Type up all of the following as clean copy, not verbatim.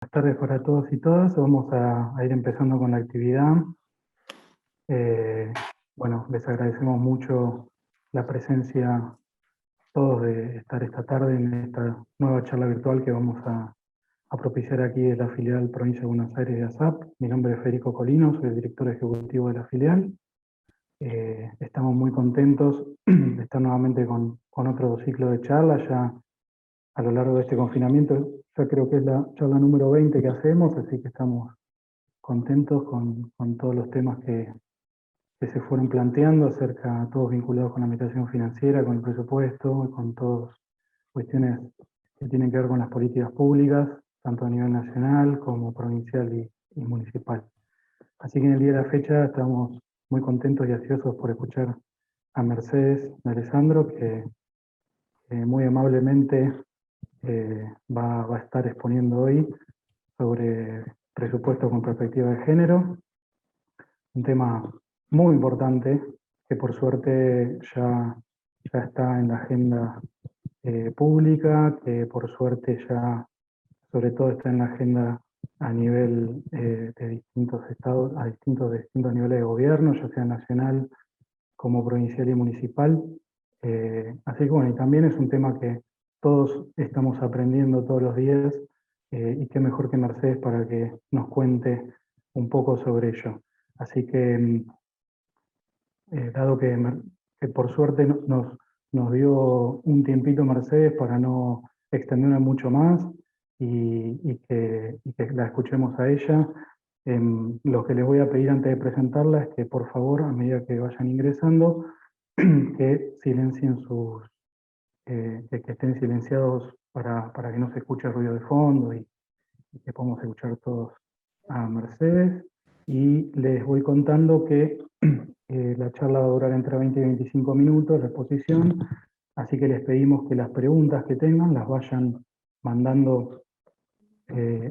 Buenas tardes para todos y todas. Vamos a ir empezando con la actividad. Eh, bueno, les agradecemos mucho la presencia todos de estar esta tarde en esta nueva charla virtual que vamos a propiciar aquí de la filial Provincia de Buenos Aires de ASAP. Mi nombre es Federico Colino, soy el director ejecutivo de la filial. Estamos muy contentos de estar nuevamente con otro ciclo de charlas ya a lo largo de este confinamiento. Ya creo que es la charla número 20 que hacemos, así que estamos contentos con todos los temas que se fueron planteando acerca, todos vinculados con la administración financiera, con el presupuesto, y con todas cuestiones que tienen que ver con las políticas públicas, tanto a nivel nacional como provincial y municipal. Así que en el día de la fecha estamos muy contentos y ansiosos por escuchar a Mercedes de Alessandro, que muy amablemente va a estar exponiendo hoy sobre presupuesto con perspectiva de género, un tema muy importante que por suerte ya está en la agenda pública, que por suerte ya sobre todo está en la agenda a nivel de distintos estados, a distintos niveles de gobierno, ya sea nacional como provincial y municipal. Así que bueno, y también es un tema que todos estamos aprendiendo todos los días, y qué mejor que Mercedes para que nos cuente un poco sobre ello. Así que, dado que por suerte nos dio un tiempito Mercedes para no extenderla mucho más y que la escuchemos a ella, lo que les voy a pedir antes de presentarla es que por favor, a medida que vayan ingresando, que silencien que estén silenciados para que no se escuche ruido de fondo y que podamos escuchar todos a Mercedes. Y les voy contando que la charla va a durar entre 20 y 25 minutos, la exposición, así que les pedimos que las preguntas que tengan las vayan mandando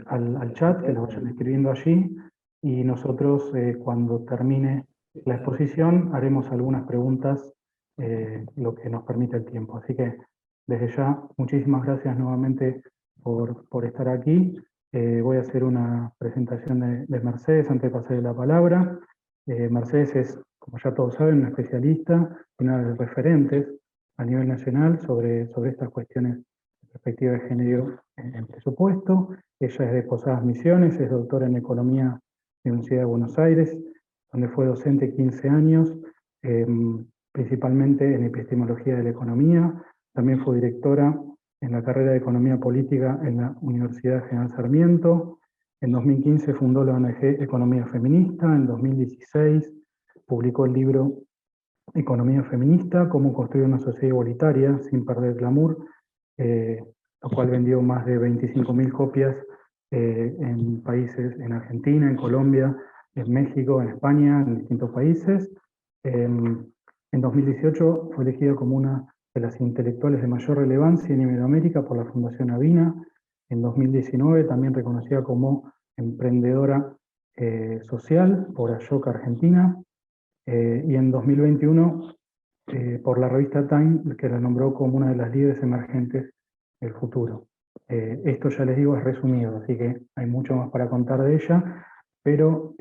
al chat, que las vayan escribiendo allí, y nosotros cuando termine la exposición haremos algunas preguntas, lo que nos permite el tiempo. Así que desde ya, muchísimas gracias nuevamente por estar aquí. Voy a hacer una presentación de Mercedes antes de pasarle la palabra. Mercedes es, como ya todos saben, una especialista, una de las referentes a nivel nacional sobre estas cuestiones de perspectiva de género en presupuesto. Ella es de Posadas Misiones, es doctora en Economía de la Universidad de Buenos Aires, donde fue docente 15 años, eh, principalmente en epistemología de la economía. También fue directora en la carrera de Economía Política en la Universidad General Sarmiento. En 2015 fundó la ONG Economía Feminista. En 2016 publicó el libro Economía Feminista, cómo construir una sociedad igualitaria sin perder glamour, lo cual vendió más de 25.000 copias en países, en Argentina, en Colombia, en México, en España, en distintos países. En 2018 fue elegida como una de las intelectuales de mayor relevancia en Iberoamérica por la Fundación Avina. En 2019 también reconocida como emprendedora social por Ashoka Argentina. Y en 2021 por la revista Time, que la nombró como una de las líderes emergentes del futuro. Esto ya les digo es resumido, así que hay mucho más para contar de ella, pero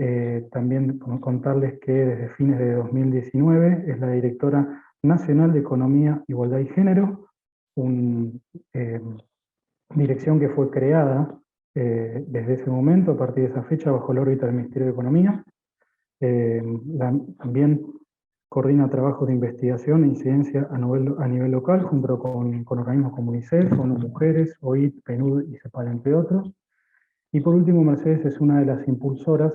también contarles que desde fines de 2019 es la directora nacional de Economía, Igualdad y Género, una dirección que fue creada desde ese momento, a partir de esa fecha, bajo la órbita del Ministerio de Economía. También coordina trabajos de investigación e incidencia a nivel local, junto con organismos como UNICEF, ONU Mujeres, OIT, PNUD y CEPAL, entre otros. Y por último, Mercedes es una de las impulsoras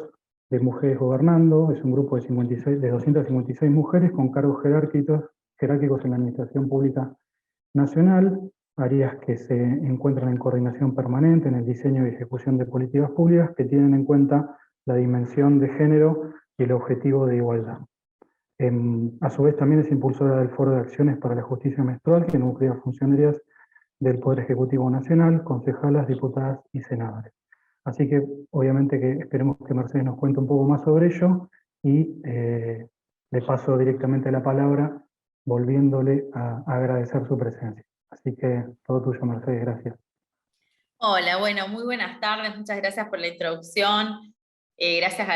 de Mujeres Gobernando. Es un grupo de 256 mujeres con cargos jerárquicos en la Administración Pública Nacional, áreas que se encuentran en coordinación permanente en el diseño y ejecución de políticas públicas que tienen en cuenta la dimensión de género y el objetivo de igualdad. A su vez también es impulsora del Foro de Acciones para la Justicia Menstrual, que nuclea funcionarias del Poder Ejecutivo Nacional, concejalas, diputadas y senadores. Así que obviamente que esperemos que Mercedes nos cuente un poco más sobre ello y le paso directamente la palabra volviéndole a agradecer su presencia. Así que todo tuyo, Mercedes, gracias. Hola, bueno, muy buenas tardes, muchas gracias por la introducción, gracias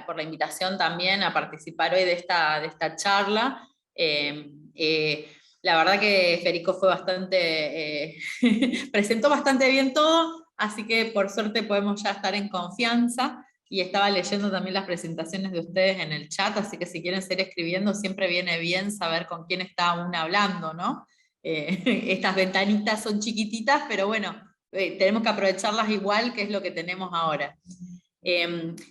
por la invitación también a participar hoy de esta charla. Eh, eh, la verdad que Federico fue bastante, presentó bastante bien todo, así que por suerte podemos ya estar en confianza, y estaba leyendo también las presentaciones de ustedes en el chat, así que si quieren seguir escribiendo siempre viene bien saber con quién está uno hablando, ¿no? Estas ventanitas son chiquititas, pero bueno, tenemos que aprovecharlas igual, que es lo que tenemos ahora.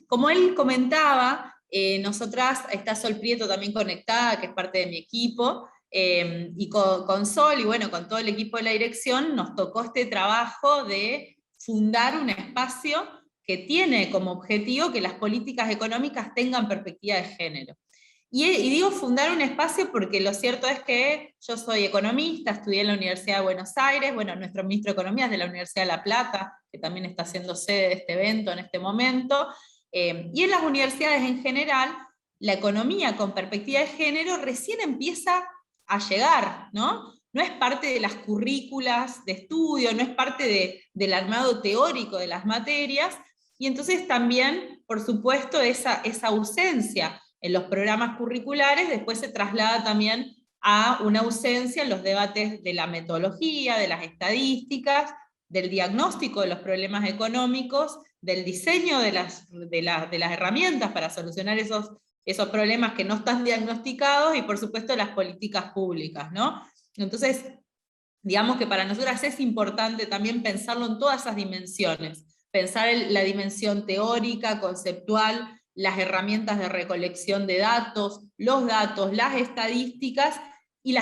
Como él comentaba, nosotras, está Sol Prieto también conectada, que es parte de mi equipo, y con Sol y bueno, con todo el equipo de la dirección, nos tocó este trabajo de fundar un espacio que tiene como objetivo que las políticas económicas tengan perspectiva de género. Y digo fundar un espacio porque lo cierto es que yo soy economista, estudié en la Universidad de Buenos Aires, bueno, nuestro ministro de Economía es de la Universidad de La Plata, que también está siendo sede de este evento en este momento, y en las universidades en general, la economía con perspectiva de género recién empieza a llegar, ¿no? No es parte de las currículas de estudio, no es parte del armado teórico de las materias, y entonces también, por supuesto, esa ausencia en los programas curriculares después se traslada también a una ausencia en los debates de la metodología, de las estadísticas, del diagnóstico de los problemas económicos, del diseño de las herramientas para solucionar esos problemas que no están diagnosticados y por supuesto las políticas públicas, ¿no? Entonces, digamos que para nosotras es importante también pensarlo en todas esas dimensiones, pensar en la dimensión teórica, conceptual, las herramientas de recolección de datos, los datos, las estadísticas y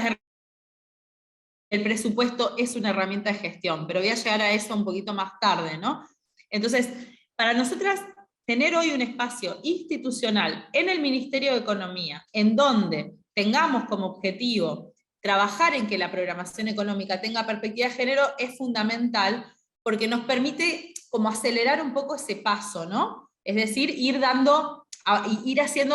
el presupuesto es una herramienta de gestión, pero voy a llegar a eso un poquito más tarde, ¿no? Entonces, para nosotras, tener hoy un espacio institucional en el Ministerio de Economía, en donde tengamos como objetivo trabajar en que la programación económica tenga perspectiva de género, es fundamental, porque nos permite como acelerar un poco ese paso, ¿no? Es decir, ir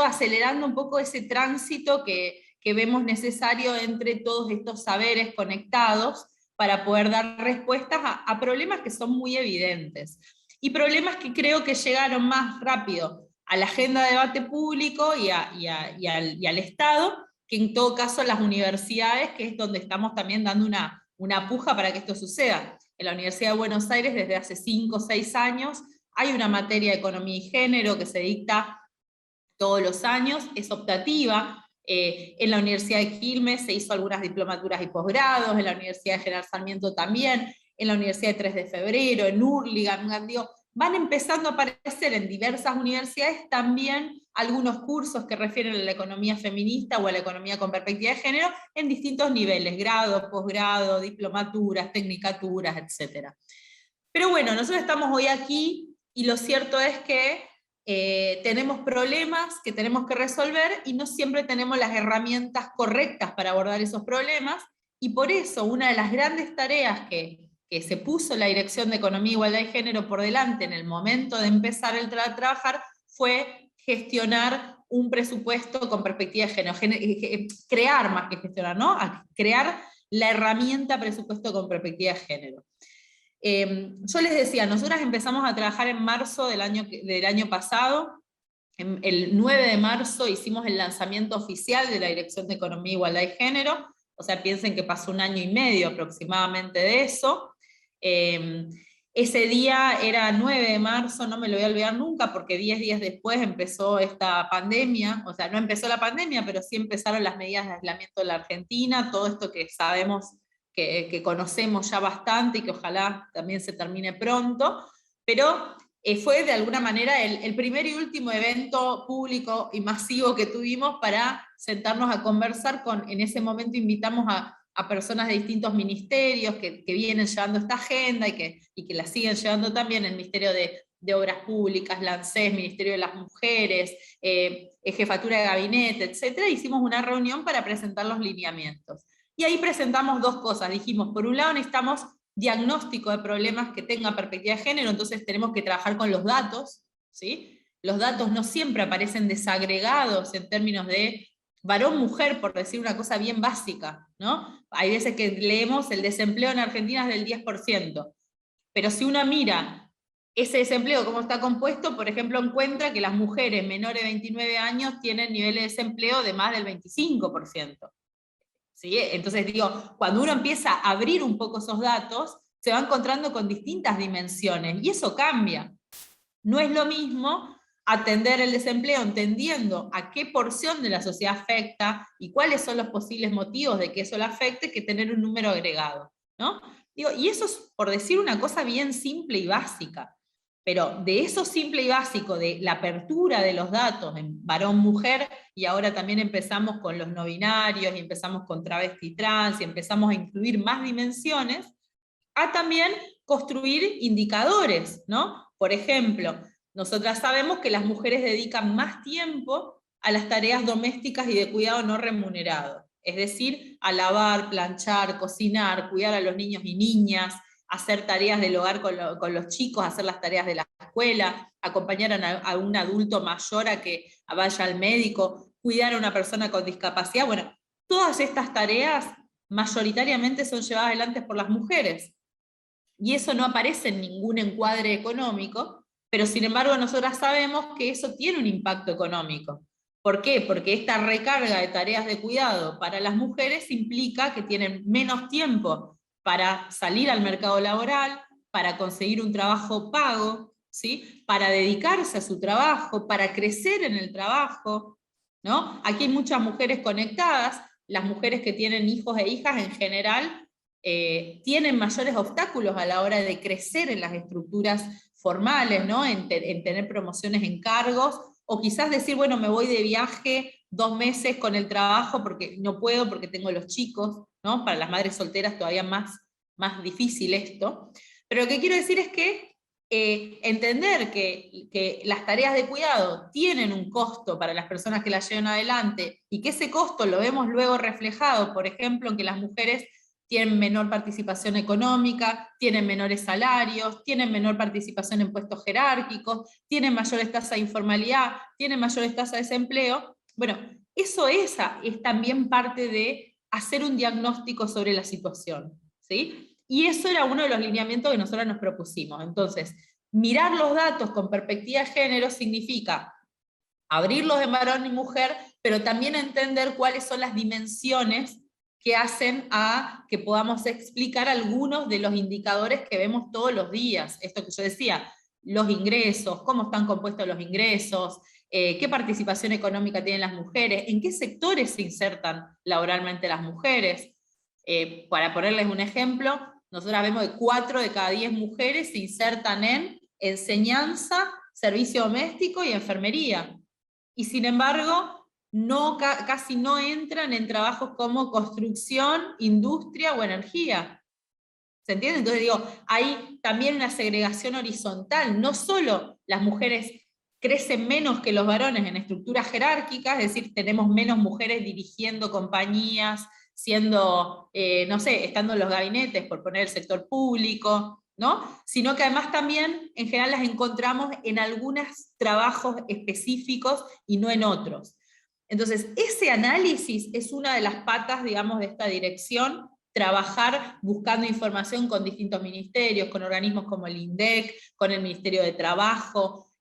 acelerando un poco ese tránsito que vemos necesario entre todos estos saberes conectados para poder dar respuestas a problemas que son muy evidentes. Y problemas que creo que llegaron más rápido a la agenda de debate público y al Estado, que en todo caso las universidades, que es donde estamos también dando una puja para que esto suceda. En la Universidad de Buenos Aires, desde hace 5 o 6 años, hay una materia de economía y género que se dicta todos los años, es optativa. En la Universidad de Quilmes se hizo algunas diplomaturas y posgrados, en la Universidad de General Sarmiento también, en la Universidad de 3 de Febrero, en Hurlingham, digo, van empezando a aparecer en diversas universidades también algunos cursos que refieren a la economía feminista o a la economía con perspectiva de género en distintos niveles, grado, posgrado, diplomaturas, tecnicaturas, etc. Pero bueno, nosotros estamos hoy aquí y lo cierto es que tenemos problemas que tenemos que resolver y no siempre tenemos las herramientas correctas para abordar esos problemas, y por eso una de las grandes tareas que se puso la Dirección de Economía, Igualdad y Género por delante en el momento de empezar a trabajar fue gestionar un presupuesto con perspectiva de género, crear más que gestionar, ¿no? Crear la herramienta presupuesto con perspectiva de género. Yo les decía, nosotras empezamos a trabajar en marzo del año pasado. El 9 de marzo hicimos el lanzamiento oficial de la Dirección de Economía, Igualdad y Género, o sea, piensen que pasó 1 año y medio aproximadamente de eso. Ese día era 9 de marzo, no me lo voy a olvidar nunca, porque 10 días después empezó esta pandemia, o sea, no empezó la pandemia, pero sí empezaron las medidas de aislamiento en la Argentina, todo esto que sabemos, que conocemos ya bastante y que ojalá también se termine pronto, pero fue de alguna manera el primer y último evento público y masivo que tuvimos para sentarnos a conversar en ese momento invitamos a personas de distintos ministerios que vienen llevando esta agenda y que la siguen llevando también, el Ministerio de Obras Públicas, la ANSES, Ministerio de las Mujeres, Jefatura de Gabinete, etc. Hicimos una reunión para presentar los lineamientos. Y ahí presentamos dos cosas, dijimos, por un lado necesitamos diagnóstico de problemas que tengan perspectiva de género, entonces tenemos que trabajar con los datos, ¿sí? Los datos no siempre aparecen desagregados en términos de varón-mujer, por decir una cosa bien básica, ¿no? Hay veces que leemos el desempleo en Argentina es del 10%. pero si uno mira ese desempleo, cómo está compuesto, por ejemplo, encuentra que las mujeres menores de 29 años tienen niveles de desempleo de más del 25%. ¿Sí? Entonces digo, cuando uno empieza a abrir un poco esos datos, se va encontrando con distintas dimensiones, y eso cambia. No es lo mismo atender el desempleo entendiendo a qué porción de la sociedad afecta y cuáles son los posibles motivos de que eso le afecte, que tener un número agregado, ¿no? Digo, y eso es por decir una cosa bien simple y básica, pero de eso simple y básico, de la apertura de los datos en varón-mujer, y ahora también empezamos con los no binarios, y empezamos con travesti trans, y empezamos a incluir más dimensiones, a también construir indicadores, ¿no? Por ejemplo, nosotras sabemos que las mujeres dedican más tiempo a las tareas domésticas y de cuidado no remunerado, es decir, a lavar, planchar, cocinar, cuidar a los niños y niñas, hacer tareas del hogar con los chicos, hacer las tareas de la escuela, acompañar a un adulto mayor a que vaya al médico, cuidar a una persona con discapacidad. Bueno, todas estas tareas mayoritariamente son llevadas adelante por las mujeres, y eso no aparece en ningún encuadre económico, pero sin embargo nosotras sabemos que eso tiene un impacto económico. ¿Por qué? Porque esta recarga de tareas de cuidado para las mujeres implica que tienen menos tiempo para salir al mercado laboral, para conseguir un trabajo pago, ¿sí? Para dedicarse a su trabajo, para crecer en el trabajo, ¿no? Aquí hay muchas mujeres conectadas, las mujeres que tienen hijos e hijas en general tienen mayores obstáculos a la hora de crecer en las estructuras formales, ¿no? En tener promociones en cargos, o quizás decir, bueno, me voy de viaje 2 meses con el trabajo porque no puedo, porque tengo los chicos, ¿no? Para las madres solteras todavía más difícil esto. Pero lo que quiero decir es que entender que las tareas de cuidado tienen un costo para las personas que las llevan adelante, y que ese costo lo vemos luego reflejado, por ejemplo, en que las mujeres tienen menor participación económica, tienen menores salarios, tienen menor participación en puestos jerárquicos, tienen mayores tasas de informalidad, tienen mayores tasas de desempleo. Bueno, eso es también parte de hacer un diagnóstico sobre la situación, ¿sí? Y eso era uno de los lineamientos que nosotros nos propusimos. Entonces, mirar los datos con perspectiva de género significa abrirlos en varón y mujer, pero también entender cuáles son las dimensiones que hacen a que podamos explicar algunos de los indicadores que vemos todos los días. Esto que yo decía, los ingresos, cómo están compuestos los ingresos, qué participación económica tienen las mujeres, en qué sectores se insertan laboralmente las mujeres. Para ponerles un ejemplo, nosotros vemos que 4 de cada 10 mujeres se insertan en enseñanza, servicio doméstico y enfermería. Y sin embargo, casi no entran en trabajos como construcción, industria o energía. ¿Se entiende? Entonces digo, hay también una segregación horizontal. No solo las mujeres crecen menos que los varones en estructuras jerárquicas, es decir, tenemos menos mujeres dirigiendo compañías, siendo, no sé, estando en los gabinetes, por poner el sector público, ¿no? Sino que además también en general las encontramos en algunos trabajos específicos y no en otros. Entonces, ese análisis es una de las patas, digamos, de esta dirección: trabajar buscando información con distintos ministerios, con organismos como el INDEC, con el Ministerio de Trabajo,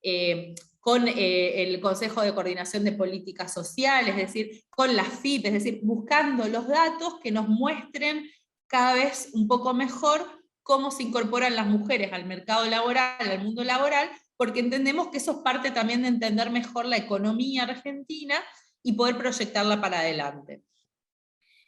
con el Consejo de Coordinación de Políticas Sociales, es decir, con la FIP, es decir, buscando los datos que nos muestren cada vez un poco mejor cómo se incorporan las mujeres al mercado laboral, al mundo laboral, porque entendemos que eso es parte también de entender mejor la economía argentina y poder proyectarla para adelante.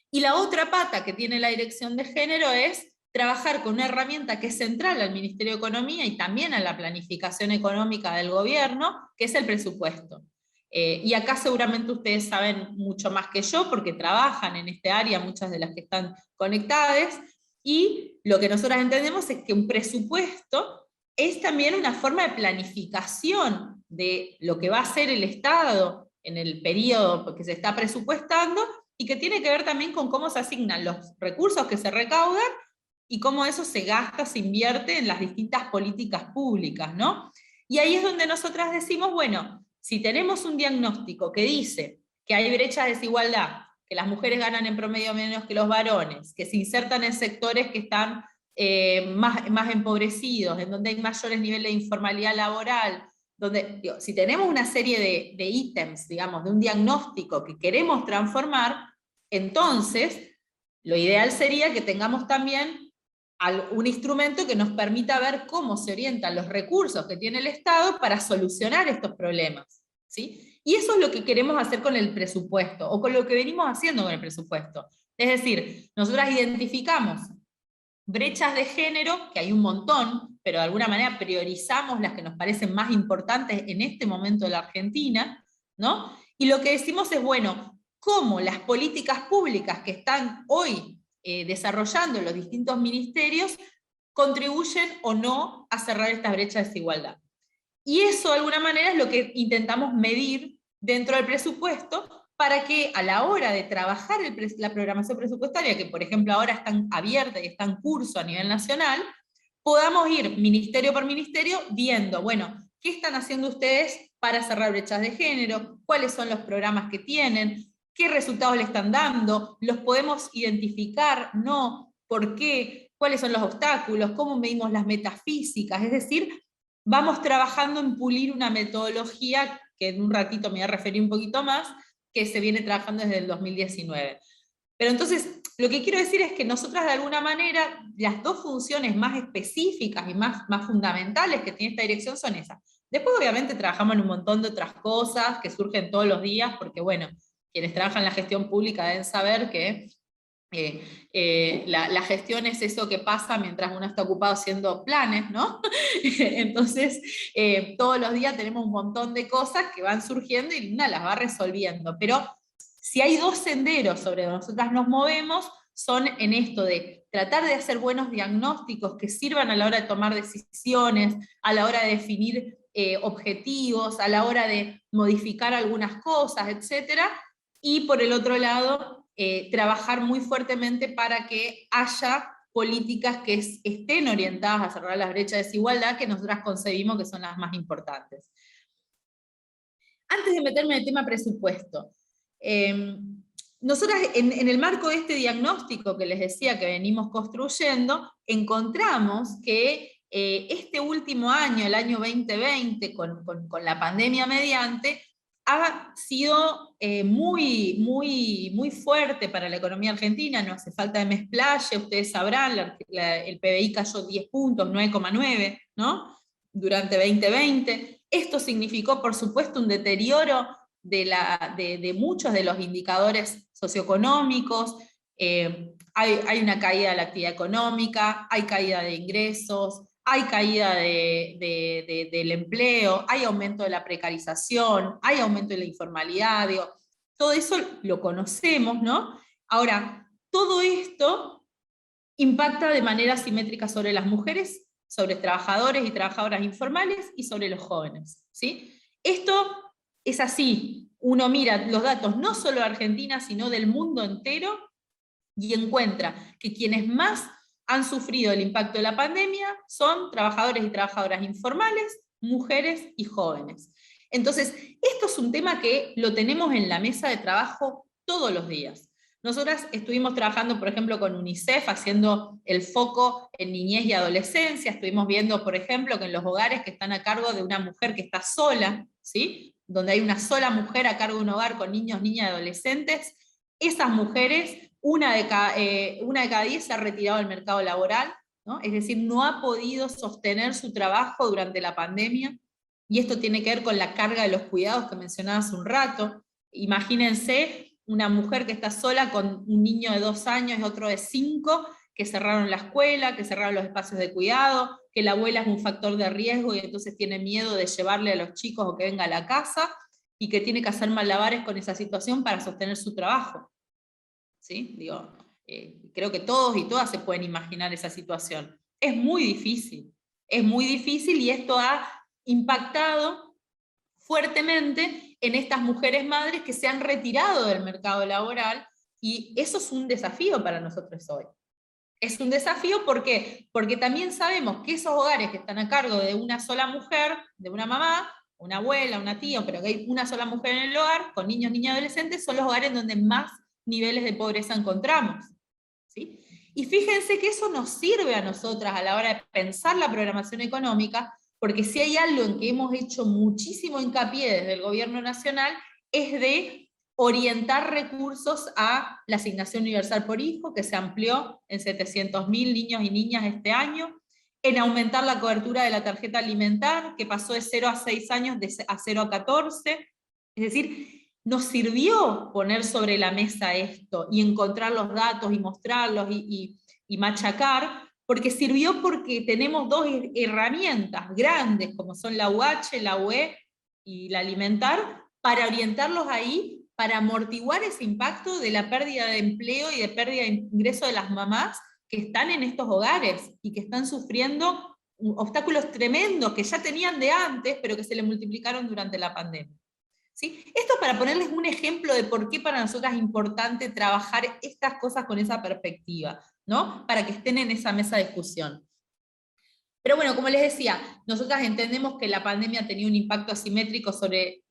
Y la otra pata que tiene la dirección de género es trabajar con una herramienta que es central al Ministerio de Economía y también a la planificación económica del gobierno, que es el presupuesto. Y acá seguramente ustedes saben mucho más que yo, porque trabajan en este área muchas de las que están conectadas, y lo que nosotros entendemos es que un presupuesto es también una forma de planificación de lo que va a hacer el Estado en el periodo que se está presupuestando, y que tiene que ver también con cómo se asignan los recursos que se recaudan y cómo eso se gasta, se invierte en las distintas políticas públicas, ¿no? Y ahí es donde nosotras decimos, bueno, si tenemos un diagnóstico que dice que hay brecha de desigualdad, que las mujeres ganan en promedio menos que los varones, que se insertan en sectores que están más empobrecidos, en donde hay mayores niveles de informalidad laboral, donde, digo, si tenemos una serie de ítems, digamos, de un diagnóstico que queremos transformar, entonces lo ideal sería que tengamos también un instrumento que nos permita ver cómo se orientan los recursos que tiene el Estado para solucionar estos problemas, ¿sí? Y eso es lo que queremos hacer con el presupuesto, o con lo que venimos haciendo con el presupuesto. Es decir, nosotras identificamos brechas de género, que hay un montón, pero de alguna manera priorizamos las que nos parecen más importantes en este momento de la Argentina, ¿no? Y lo que decimos es, bueno, cómo las políticas públicas que están hoy desarrollando los distintos ministerios contribuyen o no a cerrar esta brecha de desigualdad. Y eso de alguna manera es lo que intentamos medir dentro del presupuesto, para que a la hora de trabajar la programación presupuestaria, que por ejemplo ahora está abierta y está en curso a nivel nacional, podamos ir ministerio por ministerio viendo, bueno, ¿qué están haciendo ustedes para cerrar brechas de género? ¿Cuáles son los programas que tienen? ¿Qué resultados le están dando? ¿Los podemos identificar? ¿No? ¿Por qué? ¿Cuáles son los obstáculos? ¿Cómo medimos las metas físicas? Es decir, vamos trabajando en pulir una metodología, que en un ratito me voy a referir un poquito más, que se viene trabajando desde el 2019. Pero entonces, lo que quiero decir es que nosotras de alguna manera, las dos funciones más específicas y más fundamentales que tiene esta dirección son esas. Después obviamente trabajamos en un montón de otras cosas que surgen todos los días, porque bueno, quienes trabajan en la gestión pública deben saber que la gestión es eso que pasa mientras uno está ocupado haciendo planes, ¿no? Entonces, todos los días tenemos un montón de cosas que van surgiendo y una las va resolviendo. Pero si hay dos senderos sobre donde nosotras nos movemos, son en esto de tratar de hacer buenos diagnósticos que sirvan a la hora de tomar decisiones, a la hora de definir objetivos, a la hora de modificar algunas cosas, etc. Y por el otro lado, trabajar muy fuertemente para que haya políticas que estén orientadas a cerrar las brechas de desigualdad, que nosotras concebimos que son las más importantes. Antes de meterme en el tema presupuesto, nosotras en el marco de este diagnóstico que les decía que venimos construyendo, encontramos que este último año, el año 2020, con la pandemia mediante, ha sido muy fuerte para la economía argentina, no hace falta que me explaye, ustedes sabrán, el PBI cayó 10 puntos, 9,9, ¿no? Durante 2020. Esto significó, por supuesto, un deterioro de muchos de los indicadores socioeconómicos, hay una caída de la actividad económica, hay caída de ingresos, hay caída del empleo, hay aumento de la precarización, hay aumento de la informalidad, digo, todo eso lo conocemos, ¿no? Ahora, todo esto impacta de manera simétrica sobre las mujeres, sobre trabajadores y trabajadoras informales y sobre los jóvenes, ¿sí? Esto es así, uno mira los datos no solo de Argentina, sino del mundo entero, y encuentra que quienes más han sufrido el impacto de la pandemia son trabajadores y trabajadoras informales, mujeres y jóvenes. Entonces, esto es un tema que lo tenemos en la mesa de trabajo todos los días. Nosotras estuvimos trabajando, por ejemplo, con UNICEF, haciendo el foco en niñez y adolescencia. Estuvimos viendo, por ejemplo, que en los hogares que están a cargo de una mujer que está sola, ¿sí? Donde hay una sola mujer a cargo de un hogar con niños, niñas y adolescentes, esas mujeres, una de cada 10 se ha retirado del mercado laboral, ¿no? Es decir, no ha podido sostener su trabajo durante la pandemia, y esto tiene que ver con la carga de los cuidados que mencionaba hace un rato. Imagínense una mujer que está sola con un niño de 2 años y otro de 5, que cerraron la escuela, que cerraron los espacios de cuidado, que la abuela es un factor de riesgo y entonces tiene miedo de llevarle a los chicos o que venga a la casa, y que tiene que hacer malabares con esa situación para sostener su trabajo. ¿Sí? Digo, creo que todos y todas se pueden imaginar esa situación. Es muy difícil y esto ha impactado fuertemente en estas mujeres madres que se han retirado del mercado laboral, y eso es un desafío para nosotros hoy. Es un desafío, ¿por qué? Porque también sabemos que esos hogares que están a cargo de una sola mujer, de una mamá, una abuela, una tía, pero que hay una sola mujer en el hogar, con niños, niñas y adolescentes, son los hogares donde más niveles de pobreza encontramos, ¿sí? Y fíjense que eso nos sirve a nosotras a la hora de pensar la programación económica, porque si hay algo en que hemos hecho muchísimo hincapié desde el gobierno nacional, es de orientar recursos a la asignación universal por hijo, que se amplió en 700.000 niños y niñas este año, en aumentar la cobertura de la tarjeta alimentar, que pasó de 0 a 6 años a 0 a 14. Es decir, nos sirvió poner sobre la mesa esto y encontrar los datos y mostrarlos y machacar, porque sirvió porque tenemos dos herramientas grandes, como son la UH, la UE y la alimentar, para orientarlos ahí, para amortiguar ese impacto de la pérdida de empleo y de pérdida de ingreso de las mamás que están en estos hogares y que están sufriendo obstáculos tremendos que ya tenían de antes, pero que se les multiplicaron durante la pandemia. ¿Sí? Esto para ponerles un ejemplo de por qué para nosotras es importante trabajar estas cosas con esa perspectiva, ¿no? Para que estén en esa mesa de discusión. Pero bueno, como les decía, nosotras entendemos que la pandemia ha tenido un impacto asimétrico sobre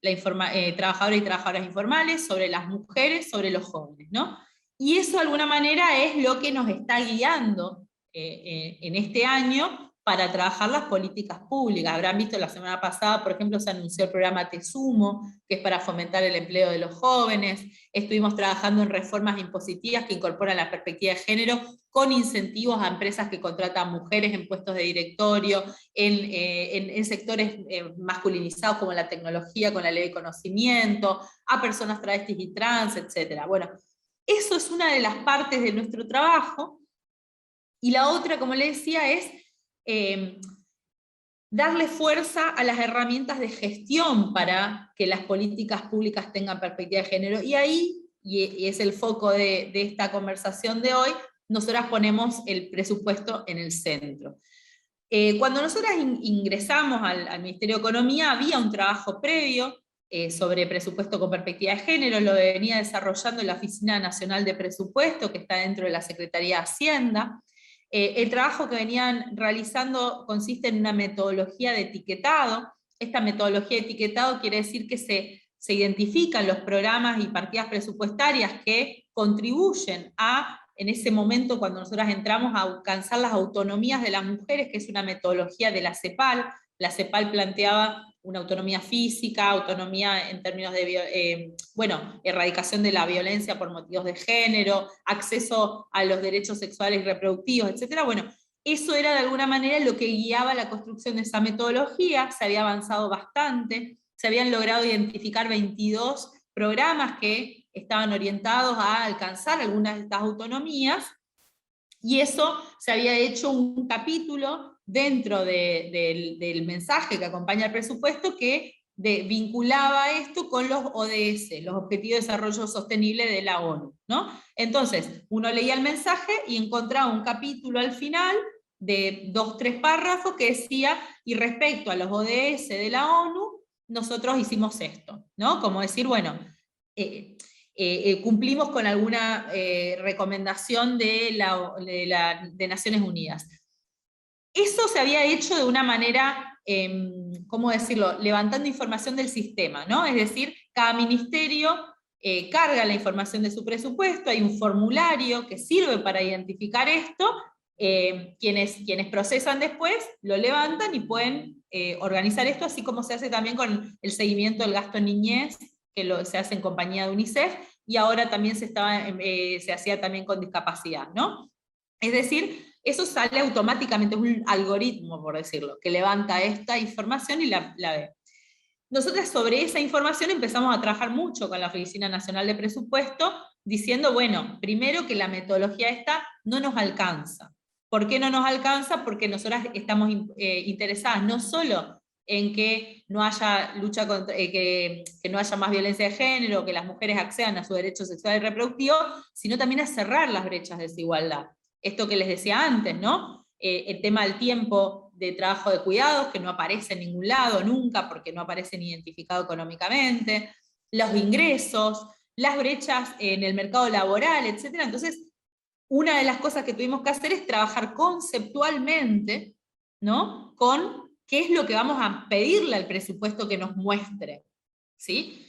trabajadores y trabajadoras informales, sobre las mujeres, sobre los jóvenes, ¿no? Y eso de alguna manera es lo que nos está guiando en este año para trabajar las políticas públicas. Habrán visto la semana pasada, por ejemplo, se anunció el programa Te Sumo, que es para fomentar el empleo de los jóvenes. Estuvimos trabajando en reformas impositivas que incorporan la perspectiva de género con incentivos a empresas que contratan mujeres en puestos de directorio, en sectores masculinizados como la tecnología, con la ley de conocimiento, a personas travestis y trans, etc. Bueno, eso es una de las partes de nuestro trabajo. Y la otra, como les decía, es darle fuerza a las herramientas de gestión para que las políticas públicas tengan perspectiva de género. Y ahí, y es el foco de esta conversación de hoy, nosotras ponemos el presupuesto en el centro. Cuando nosotras ingresamos al Ministerio de Economía, había un trabajo previo sobre presupuesto con perspectiva de género, lo venía desarrollando la Oficina Nacional de Presupuesto, que está dentro de la Secretaría de Hacienda. El trabajo que venían realizando consiste en una metodología de etiquetado. Esta metodología de etiquetado quiere decir que se identifican los programas y partidas presupuestarias que contribuyen a, en ese momento cuando nosotras entramos, a alcanzar las autonomías de las mujeres, que es una metodología de la CEPAL. La CEPAL planteaba una autonomía física, autonomía en términos de, erradicación de la violencia por motivos de género, acceso a los derechos sexuales y reproductivos, etc. Bueno, eso era de alguna manera lo que guiaba la construcción de esa metodología. Se había avanzado bastante, se habían logrado identificar 22 programas que estaban orientados a alcanzar algunas de estas autonomías, y eso se había hecho un capítulo dentro del mensaje que acompaña el presupuesto que vinculaba esto con los ODS, los Objetivos de Desarrollo Sostenible de la ONU, ¿no? Entonces, uno leía el mensaje y encontraba un capítulo al final de 2 o 3 párrafos que decía, y respecto a los ODS de la ONU, nosotros hicimos esto, ¿no? Como decir, bueno, cumplimos con alguna recomendación de Naciones Unidas. Eso se había hecho de una manera, ¿cómo decirlo?, levantando información del sistema, ¿no? Es decir, cada ministerio carga la información de su presupuesto, hay un formulario que sirve para identificar esto, quienes procesan después lo levantan y pueden organizar esto, así como se hace también con el seguimiento del gasto en niñez, que se hace en compañía de UNICEF, y ahora también se hacía también con discapacidad, ¿no? Es decir, eso sale automáticamente, un algoritmo, por decirlo, que levanta esta información y la ve. Nosotros sobre esa información empezamos a trabajar mucho con la Oficina Nacional de Presupuesto, diciendo, bueno, primero que la metodología esta no nos alcanza. ¿Por qué no nos alcanza? Porque nosotras estamos interesadas no solo en que no haya lucha contra, que no haya más violencia de género, que las mujeres accedan a sus derechos sexuales y reproductivos, sino también a cerrar las brechas de desigualdad. Esto que les decía antes, ¿no? El tema del tiempo de trabajo de cuidados, que no aparece en ningún lado nunca, porque no aparece ni identificado económicamente, los ingresos, las brechas en el mercado laboral, etc. Entonces, una de las cosas que tuvimos que hacer es trabajar conceptualmente, ¿no?, con qué es lo que vamos a pedirle al presupuesto que nos muestre, ¿sí?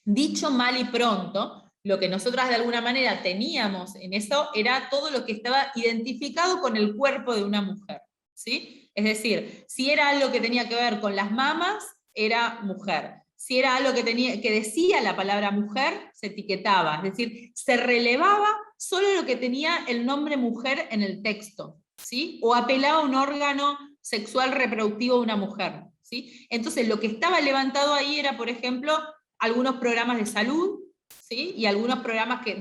Dicho mal y pronto, lo que nosotras de alguna manera teníamos en eso era todo lo que estaba identificado con el cuerpo de una mujer, ¿sí? Es decir, si era algo que tenía que ver con las mamas, era mujer. Si era algo que decía la palabra mujer, se etiquetaba. Es decir, se relevaba solo lo que tenía el nombre mujer en el texto, ¿sí? O apelaba a un órgano sexual reproductivo de una mujer, ¿sí? Entonces, lo que estaba levantado ahí era, por ejemplo, algunos programas de salud, ¿sí? Y algunos programas que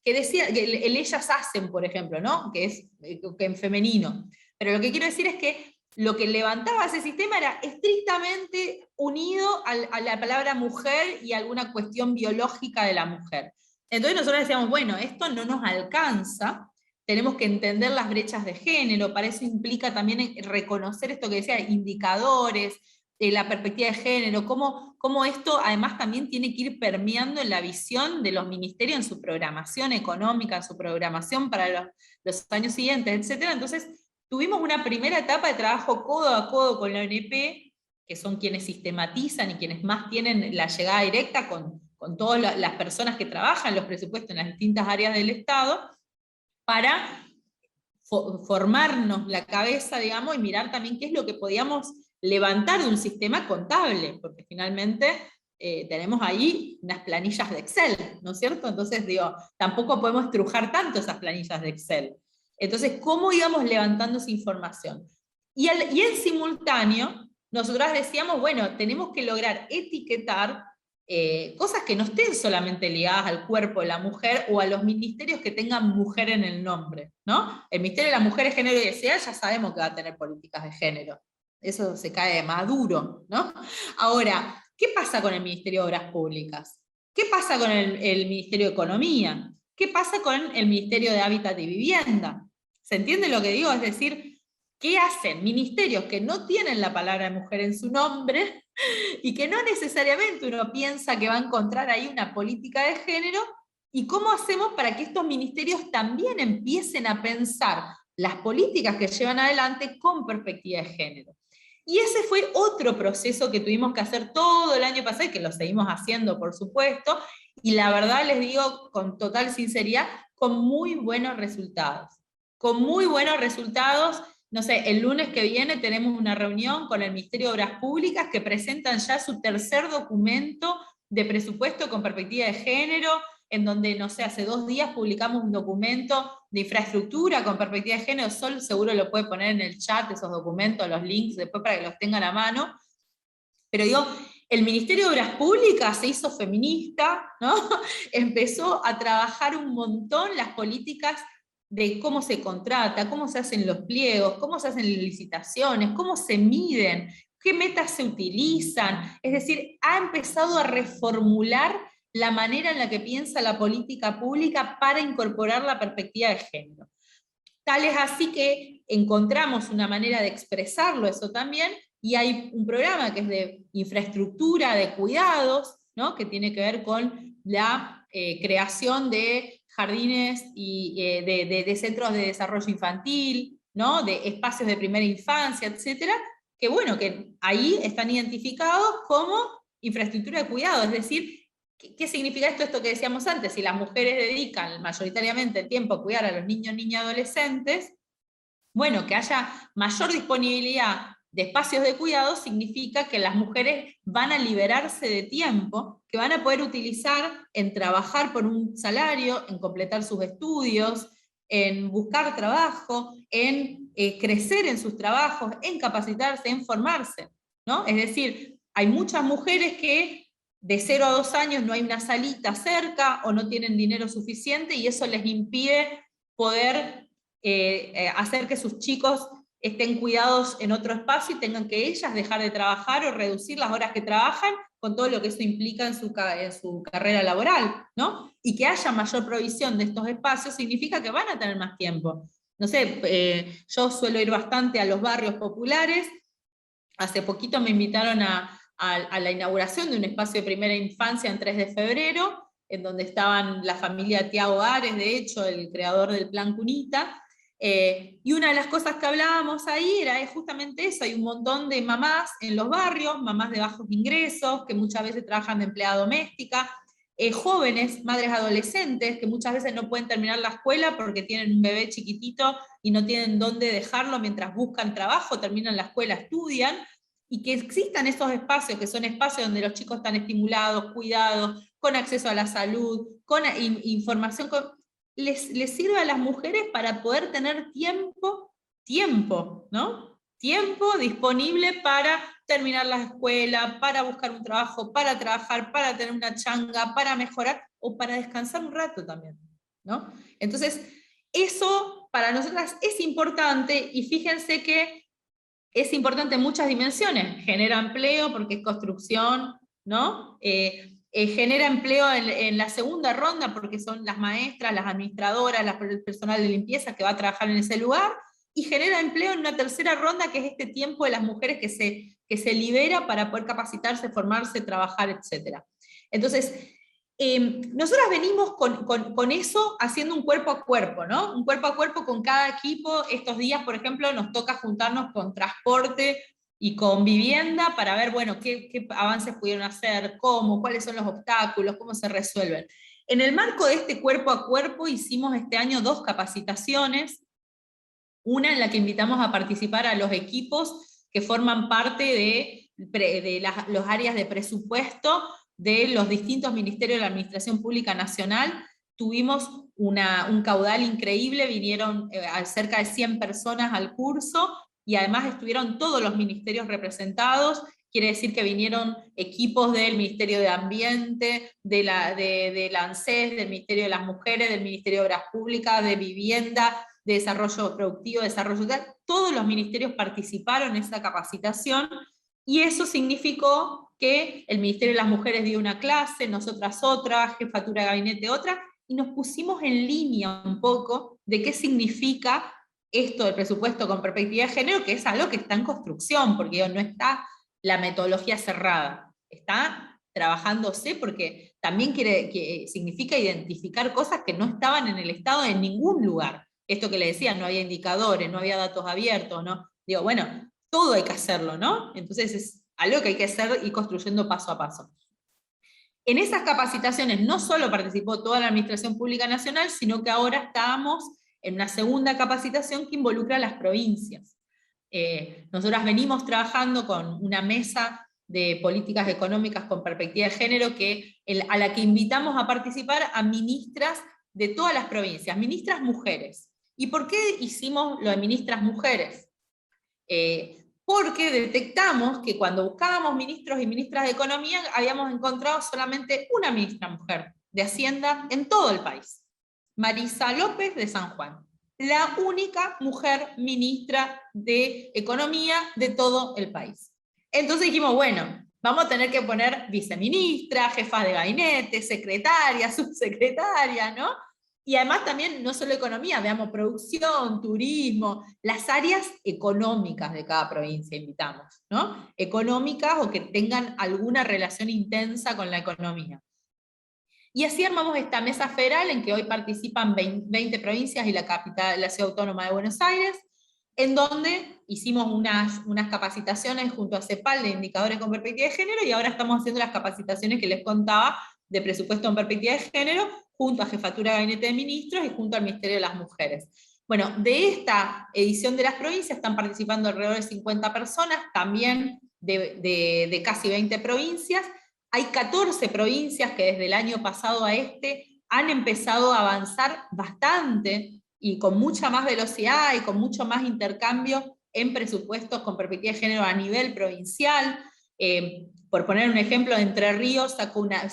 decía, que el ellas hacen, por ejemplo, ¿no? Que es que en femenino. Pero lo que quiero decir es que lo que levantaba ese sistema era estrictamente unido a la palabra mujer y a alguna cuestión biológica de la mujer. Entonces nosotros decíamos, bueno, esto no nos alcanza, tenemos que entender las brechas de género, para eso implica también reconocer esto que decía, indicadores, la perspectiva de género, cómo esto además también tiene que ir permeando en la visión de los ministerios en su programación económica, en su programación para los años siguientes, etc. Entonces, tuvimos una primera etapa de trabajo codo a codo con la ONP, que son quienes sistematizan y quienes más tienen la llegada directa con todas las personas que trabajan los presupuestos en las distintas áreas del Estado, para formarnos la cabeza, digamos, y mirar también qué es lo que podíamos levantar de un sistema contable, porque finalmente tenemos ahí unas planillas de Excel, ¿no es cierto? Entonces, digo, tampoco podemos estrujar tanto esas planillas de Excel. Entonces, ¿cómo íbamos levantando esa información? Y en simultáneo, nosotras decíamos, bueno, tenemos que lograr etiquetar cosas que no estén solamente ligadas al cuerpo de la mujer o a los ministerios que tengan mujer en el nombre, ¿no? El Ministerio de la Mujer, Género y Diversidad ya sabemos que va a tener políticas de género. Eso se cae más duro, ¿no? Ahora, ¿qué pasa con el Ministerio de Obras Públicas? ¿Qué pasa con el Ministerio de Economía? ¿Qué pasa con el Ministerio de Hábitat y Vivienda? ¿Se entiende lo que digo? Es decir, ¿qué hacen ministerios que no tienen la palabra mujer en su nombre y que no necesariamente uno piensa que va a encontrar ahí una política de género? ¿Y cómo hacemos para que estos ministerios también empiecen a pensar las políticas que llevan adelante con perspectiva de género? Y ese fue otro proceso que tuvimos que hacer todo el año pasado y que lo seguimos haciendo, por supuesto, y la verdad les digo con total sinceridad, con muy buenos resultados. Con muy buenos resultados. No sé, el lunes que viene tenemos una reunión con el Ministerio de Obras Públicas que presentan ya su tercer documento de presupuesto con perspectiva de género, en donde, no sé, hace 2 días publicamos un documento de infraestructura con perspectiva de género. Sol seguro lo puede poner en el chat, esos documentos, los links, después para que los tengan a mano. Pero digo, el Ministerio de Obras Públicas se hizo feminista, ¿no? Empezó a trabajar un montón las políticas de cómo se contrata, cómo se hacen los pliegos, cómo se hacen las licitaciones, cómo se miden, qué metas se utilizan. Es decir, ha empezado a reformular la manera en la que piensa la política pública para incorporar la perspectiva de género. Tal es así que encontramos una manera de expresarlo eso también, y hay un programa que es de infraestructura de cuidados, ¿no? Que tiene que ver con la creación de jardines y de centros de desarrollo infantil, ¿no? De espacios de primera infancia, etcétera, que bueno, que ahí están identificados como infraestructura de cuidado, es decir, ¿qué significa esto? Esto que decíamos antes, si las mujeres dedican mayoritariamente el tiempo a cuidar a los niños, niñas y adolescentes, bueno, que haya mayor disponibilidad de espacios de cuidado significa que las mujeres van a liberarse de tiempo, que van a poder utilizar en trabajar por un salario, en completar sus estudios, en buscar trabajo, en crecer en sus trabajos, en capacitarse, en formarse, ¿no? Es decir, hay muchas mujeres que de 0 a 2 años no hay una salita cerca o no tienen dinero suficiente y eso les impide poder hacer que sus chicos estén cuidados en otro espacio y tengan que ellas dejar de trabajar o reducir las horas que trabajan con todo lo que eso implica en su carrera laboral, ¿no? Y que haya mayor provisión de estos espacios significa que van a tener más tiempo. No sé, yo suelo ir bastante a los barrios populares. Hace poquito me invitaron a la inauguración de un espacio de primera infancia en 3 de febrero, en donde estaban la familia Tiago Ares, de hecho, el creador del Plan Cunita, y una de las cosas que hablábamos ahí era justamente eso. Hay un montón de mamás en los barrios, mamás de bajos ingresos, que muchas veces trabajan de empleada doméstica, jóvenes, madres adolescentes, que muchas veces no pueden terminar la escuela porque tienen un bebé chiquitito y no tienen dónde dejarlo mientras buscan trabajo, terminan la escuela, estudian, y que existan esos espacios, que son espacios donde los chicos están estimulados, cuidados, con acceso a la salud, con información, les sirve a las mujeres para poder tener tiempo, ¿no? Tiempo disponible para terminar la escuela, para buscar un trabajo, para trabajar, para tener una changa, para mejorar, o para descansar un rato también, ¿no? Entonces, eso para nosotras es importante, y fíjense que es importante en muchas dimensiones. Genera empleo porque es construcción, ¿no? Genera empleo en la segunda ronda porque son las maestras, las administradoras, el personal de limpieza que va a trabajar en ese lugar, y genera empleo en una tercera ronda, que es este tiempo de las mujeres que se libera para poder capacitarse, formarse, trabajar, etc. Entonces, nosotras venimos con eso haciendo un cuerpo a cuerpo, ¿no? Un cuerpo a cuerpo con cada equipo. Estos días, por ejemplo, nos toca juntarnos con transporte y con vivienda para ver, bueno, qué avances pudieron hacer, cómo, cuáles son los obstáculos, cómo se resuelven. En el marco de este cuerpo a cuerpo hicimos este año 2 capacitaciones, una en la que invitamos a participar a los equipos que forman parte de los áreas de presupuesto de los distintos ministerios de la Administración Pública Nacional. Tuvimos un caudal increíble, vinieron cerca de 100 personas al curso, y además estuvieron todos los ministerios representados. Quiere decir que vinieron equipos del Ministerio de Ambiente, de la ANSES, del Ministerio de las Mujeres, del Ministerio de Obras Públicas, de Vivienda, de Desarrollo Productivo, Desarrollo Social. Todos los ministerios participaron en esa capacitación, y eso significó que el Ministerio de las Mujeres dio una clase, nosotras otra, Jefatura de Gabinete otra, y nos pusimos en línea un poco de qué significa esto del presupuesto con perspectiva de género, que es algo que está en construcción, porque no está la metodología cerrada, está trabajándose, porque también significa identificar cosas que no estaban en el Estado en ningún lugar. Esto que le decía, no había indicadores, no había datos abiertos, ¿no? Digo, bueno, todo hay que hacerlo, ¿no? Entonces es algo que hay que hacer y construyendo paso a paso. En esas capacitaciones no solo participó toda la Administración Pública Nacional, sino que ahora estamos en una segunda capacitación que involucra a las provincias. Nosotras venimos trabajando con una mesa de políticas económicas con perspectiva de género a la que invitamos a participar a ministras de todas las provincias, ministras mujeres. ¿Y por qué hicimos lo de ministras mujeres? Porque detectamos que cuando buscábamos ministros y ministras de Economía, habíamos encontrado solamente una ministra mujer de Hacienda en todo el país, Marisa López de San Juan, la única mujer ministra de Economía de todo el país. Entonces dijimos, bueno, vamos a tener que poner viceministra, jefas de gabinete, secretaria, subsecretaria, ¿no? Y además también, no solo economía, veamos producción, turismo, las áreas económicas de cada provincia invitamos, ¿no? Económicas o que tengan alguna relación intensa con la economía. Y así armamos esta mesa federal en que hoy participan 20 provincias y la capital, la ciudad autónoma de Buenos Aires, en donde hicimos unas capacitaciones junto a CEPAL de indicadores con perspectiva de género, y ahora estamos haciendo las capacitaciones que les contaba de presupuesto en perspectiva de género, junto a Jefatura de Gabinete de Ministros y junto al Ministerio de las Mujeres. Bueno, de esta edición de las provincias están participando alrededor de 50 personas, también de casi 20 provincias. Hay 14 provincias que desde el año pasado a han empezado a avanzar bastante y con mucha más velocidad y con mucho más intercambio en presupuestos con perspectiva de género a nivel provincial. Por poner un ejemplo, Entre Ríos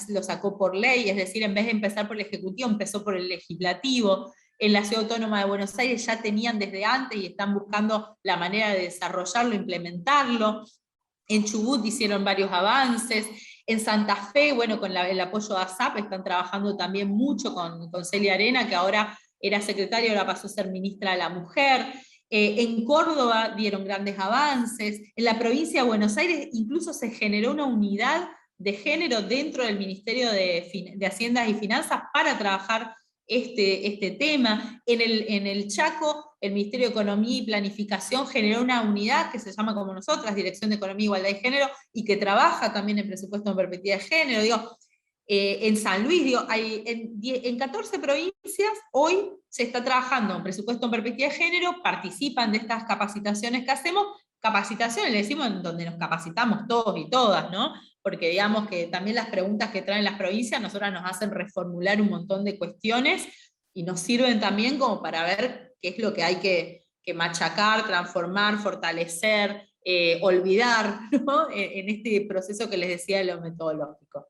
lo sacó por ley, es decir, en vez de empezar por el Ejecutivo, empezó por el Legislativo. En la Ciudad Autónoma de Buenos Aires ya tenían desde antes y están buscando la manera de desarrollarlo, implementarlo. En Chubut hicieron varios avances. En Santa Fe, bueno, con el apoyo de ASAP, están trabajando también mucho con Celia Arena, que ahora era secretaria, ahora pasó a ser ministra de la Mujer. En Córdoba dieron grandes avances. En la provincia de Buenos Aires incluso se generó una unidad de género dentro del Ministerio de Haciendas y Finanzas para trabajar este tema. En el Chaco, el Ministerio de Economía y Planificación generó una unidad que se llama como nosotras, Dirección de Economía, Igualdad y Género, y que trabaja también en presupuesto en perspectiva de género. Digo, En San Luis, digo, en 14 provincias hoy se está trabajando en presupuesto en perspectiva de género, participan de estas capacitaciones que hacemos, capacitaciones, le decimos, en donde nos capacitamos todos y todas, ¿no? Porque digamos que también las preguntas que traen las provincias, nosotras nos hacen reformular un montón de cuestiones, y nos sirven también como para ver qué es lo que hay que machacar, transformar, fortalecer, olvidar, ¿no? En este proceso que les decía de lo metodológico.